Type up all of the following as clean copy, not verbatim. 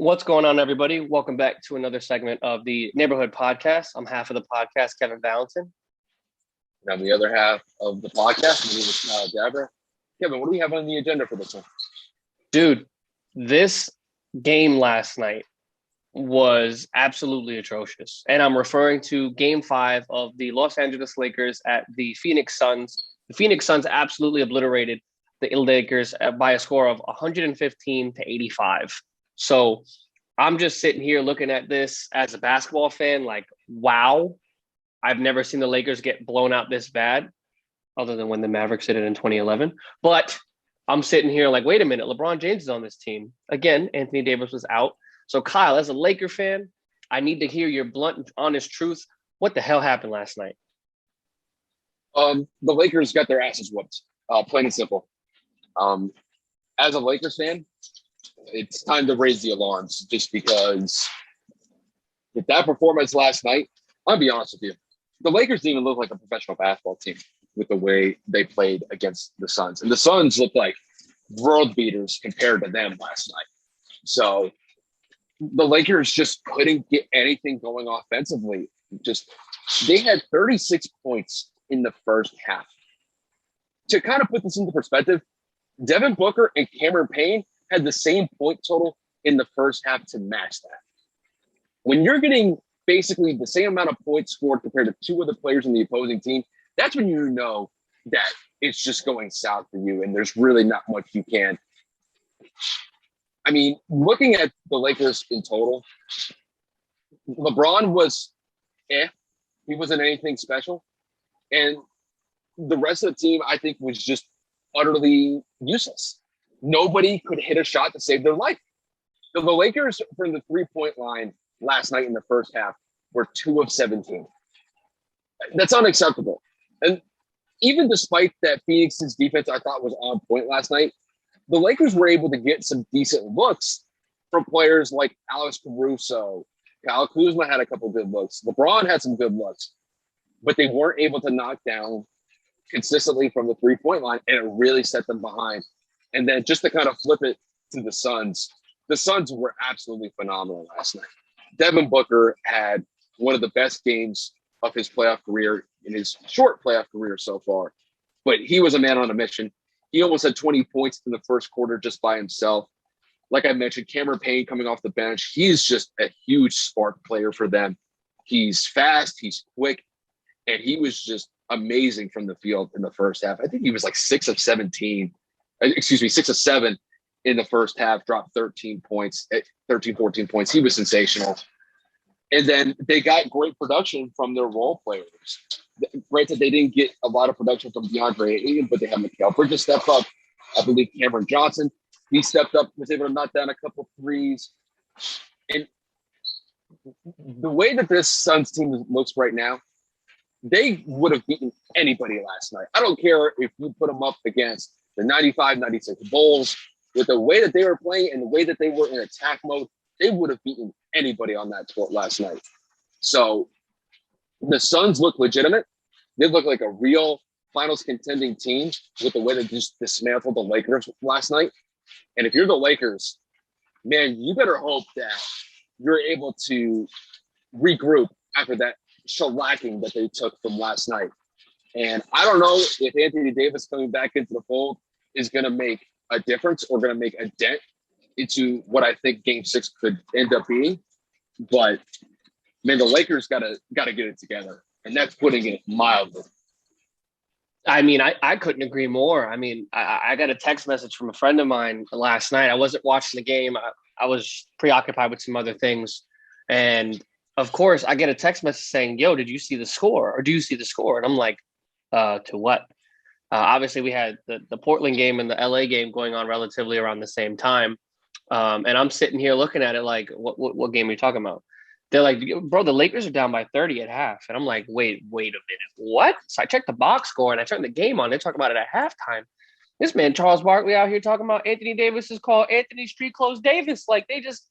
What's going on, everybody? Welcome back to another segment of the Neighborhood Podcast. I'm half of the podcast, Kevin Valentin. And on the other half of the podcast, my name is Kyle Dabra. Kevin, what do we have on the agenda for this one? Dude, this game last night was absolutely atrocious. And I'm referring to Game 5 of the Los Angeles Lakers at the Phoenix Suns. The Phoenix Suns absolutely obliterated the Lakers by a score of 115 to 85. So I'm just sitting here looking at this as a basketball fan, like, wow, I've never seen the Lakers get blown out this bad, other than when the Mavericks did it in 2011. But I'm sitting here like, wait a minute, LeBron James is on this team. Again, Anthony Davis was out. So, Kyle, as a Laker fan, I need to hear your blunt, honest truth. What the hell happened last night? The Lakers got their asses whooped, plain and simple. As a Lakers fan, it's time to raise the alarms just because with that performance last night, I'll be honest with you, the Lakers didn't even look like a professional basketball team with the way they played against the Suns. And the Suns looked like world beaters compared to them last night. So the Lakers just couldn't get anything going offensively. They had 36 points in the first half. To kind of put this into perspective, Devin Booker and Cameron Payne had the same point total in the first half to match that. When you're getting basically the same amount of points scored compared to two other players in the opposing team, that's when you know that it's just going south for you and there's really not much you can. I mean, looking at the Lakers in total, LeBron was he wasn't anything special. And the rest of the team, I think, was just utterly useless. Nobody could hit a shot to save their life. The Lakers from the three-point line last night in the first half were 2 of 17. That's unacceptable. And even despite that, Phoenix's defense I thought was on point last night, the Lakers were able to get some decent looks from players like Alex Caruso. Kyle Kuzma had a couple good looks. LeBron had some good looks, but they weren't able to knock down consistently from the three-point line, and it really set them behind. And then just to kind of flip it to the Suns were absolutely phenomenal last night. Devin Booker had one of the best games of his playoff career in his short playoff career so far, but he was a man on a mission. He almost had 20 points in the first quarter just by himself. Like I mentioned, Cameron Payne coming off the bench, he's just a huge spark player for them. He's fast, he's quick, and he was just amazing from the field in the first half. I think he was like 6 of 7 in the first half, dropped 13 points, 13, 14 points. He was sensational. And then they got great production from their role players. Granted, they didn't get a lot of production from DeAndre Ayton, but they have Mikal Bridges step up. I believe Cameron Johnson, he stepped up, was able to knock down a couple threes. And the way that this Suns team looks right now, they would have beaten anybody last night. I don't care if you put them up against the 95, 96 Bulls. With the way that they were playing and the way that they were in attack mode, they would have beaten anybody on that court last night. So the Suns look legitimate. They look like a real finals contending team with the way they just dismantled the Lakers last night. And if you're the Lakers, man, you better hope that you're able to regroup after that shellacking that they took from last night. And I don't know if Anthony Davis coming back into the fold is going to make a difference or going to make a dent into what I think Game 6 could end up being. But, man, the Lakers got to get it together, and that's putting it mildly. I mean, I couldn't agree more. I mean, I got a text message from a friend of mine last night. I wasn't watching the game. I was preoccupied with some other things. And, of course, I get a text message saying, yo, did you see the score? Or do you see the score? And I'm like, to what? Obviously, we had the Portland game and the LA game going on relatively around the same time. And I'm sitting here looking at it like, what game are you talking about? They're like, bro, the Lakers are down by 30 at half. And I'm like, wait a minute. What? So I checked the box score and I turned the game on. They talk about it at halftime. This man, Charles Barkley, out here talking about Anthony Davis is called Anthony Street Clothes Davis. Like they just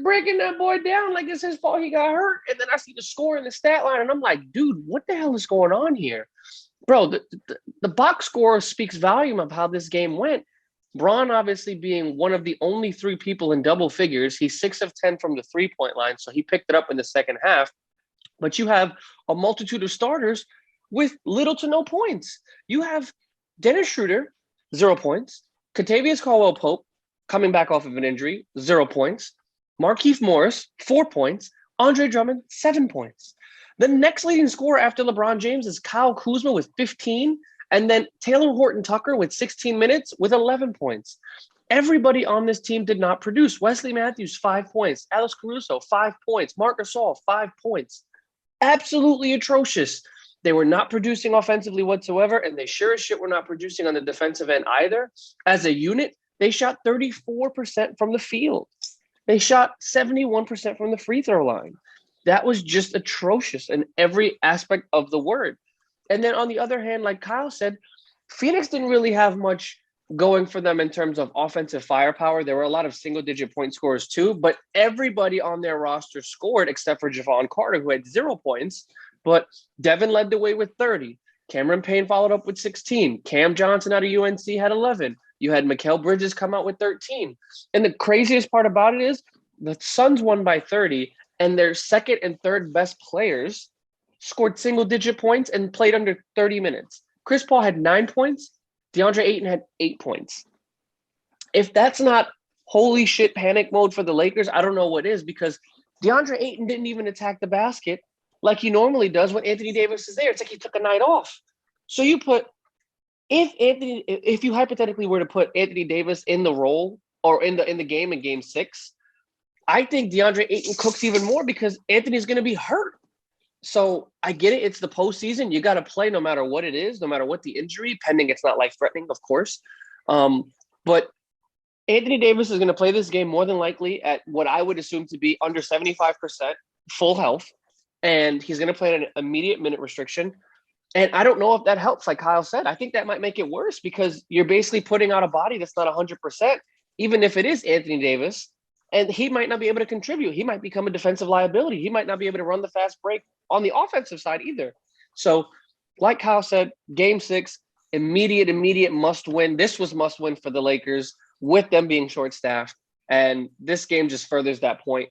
breaking that boy down like it's his fault he got hurt. And then I see the score in the stat line and I'm like, dude, what the hell is going on here? Bro, the box score speaks volume of how this game went. Braun obviously being one of the only three people in double figures. He's 6 of 10 from the 3-point line, so he picked it up in the second half. But you have a multitude of starters with little to no points. You have Dennis Schroeder, 0 points. Kentavious Caldwell-Pope, coming back off of an injury, 0 points. Markieff Morris, 4 points. Andre Drummond, 7 points. The next leading scorer after LeBron James is Kyle Kuzma with 15, and then Taylor Horton-Tucker with 16 minutes with 11 points. Everybody on this team did not produce. Wesley Matthews, 5 points. Alex Caruso, 5 points. Marc Gasol, 5 points. Absolutely atrocious. They were not producing offensively whatsoever, and they sure as shit were not producing on the defensive end either. As a unit, they shot 34% from the field. They shot 71% from the free throw line. That was just atrocious in every aspect of the word. And then on the other hand, like Kyle said, Phoenix didn't really have much going for them in terms of offensive firepower. There were a lot of single-digit point scorers too, but everybody on their roster scored except for Javon Carter, who had 0 points. But Devin led the way with 30. Cameron Payne followed up with 16. Cam Johnson out of UNC had 11. You had Mikal Bridges come out with 13. And the craziest part about it is the Suns won by 30, and their second and third best players scored single-digit points and played under 30 minutes. Chris Paul had 9 points. DeAndre Ayton had 8 points. If that's not holy shit panic mode for the Lakers, I don't know what is, because DeAndre Ayton didn't even attack the basket like he normally does when Anthony Davis is there. It's like he took a night off. So you put if you hypothetically were to put Anthony Davis in the role or in the game in game 6, I think DeAndre Ayton cooks even more because Anthony's going to be hurt. So I get it. It's the postseason. You got to play no matter what it is, no matter what the injury, pending it's not life-threatening, of course. But Anthony Davis is going to play this game more than likely at what I would assume to be under 75% full health. And he's going to play an immediate minute restriction. And I don't know if that helps, like Kyle said. I think that might make it worse because you're basically putting out a body that's not 100%, even if it is Anthony Davis. And he might not be able to contribute. He might become a defensive liability. He might not be able to run the fast break on the offensive side either. So, like Kyle said, game 6, immediate must win. This was must win for the Lakers with them being short-staffed. And this game just furthers that point.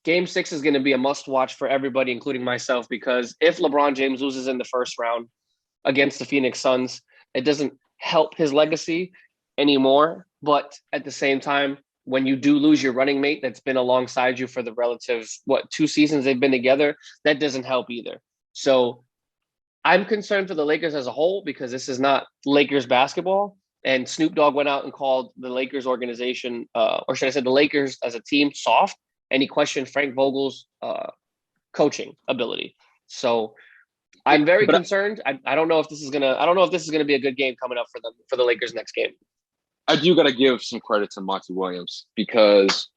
Game 6 is going to be a must-watch for everybody, including myself, because if LeBron James loses in the first round against the Phoenix Suns, it doesn't help his legacy anymore. But at the same time, when you do lose your running mate that's been alongside you for the relative, 2 seasons they've been together, that doesn't help either. So I'm concerned for the Lakers as a whole because this is not Lakers basketball. And Snoop Dogg went out and called the Lakers organization, or should I say the Lakers as a team, soft. And he questioned Frank Vogel's coaching ability. So I'm very concerned. I don't know if this is gonna be a good game coming up for them for the Lakers next game. I do got to give some credit to Monty Williams because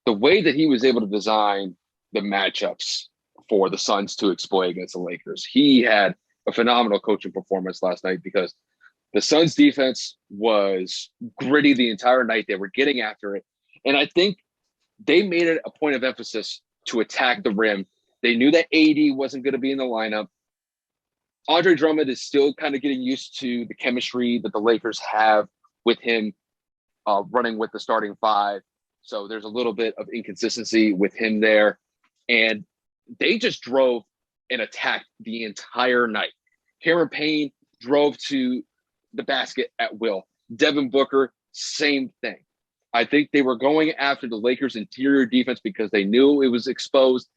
the way that he was able to design the matchups for the Suns to exploit against the Lakers, he had a phenomenal coaching performance last night because the Suns defense was gritty the entire night. They were getting after it. And I think they made it a point of emphasis to attack the rim. They knew that AD wasn't going to be in the lineup. Andre Drummond is still kind of getting used to the chemistry that the Lakers have with him running with the starting 5. So there's a little bit of inconsistency with him there. And they just drove and attacked the entire night. Cameron Payne drove to the basket at will. Devin Booker, same thing. I think they were going after the Lakers' interior defense because they knew it was exposed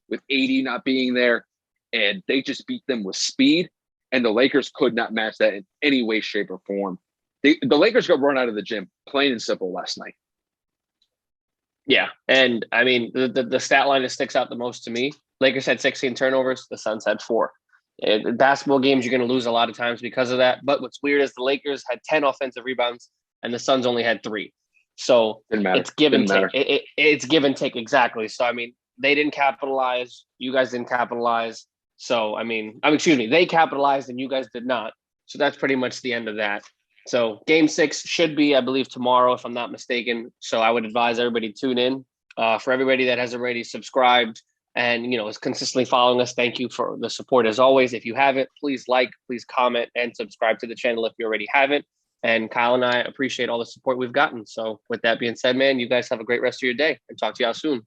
with AD not being there, and they just beat them with speed, and the Lakers could not match that in any way, shape, or form. The Lakers got run out of the gym, plain and simple, last night. Yeah, and I mean, the stat line that sticks out the most to me, Lakers had 16 turnovers, the Suns had 4. In basketball games, you're going to lose a lot of times because of that, but what's weird is the Lakers had 10 offensive rebounds, and the Suns only had 3. So it's give and take. It's give and take, exactly. So, I mean, they didn't capitalize. You guys didn't capitalize. So, excuse me, they capitalized and you guys did not. So that's pretty much the end of that. So game 6 should be, I believe, tomorrow, if I'm not mistaken. So I would advise everybody to tune in. For everybody that has already subscribed and, is consistently following us, thank you for the support as always. If you haven't, please like, please comment, and subscribe to the channel if you already haven't. And Kyle and I appreciate all the support we've gotten. So with that being said, man, you guys have a great rest of your day and talk to y'all soon.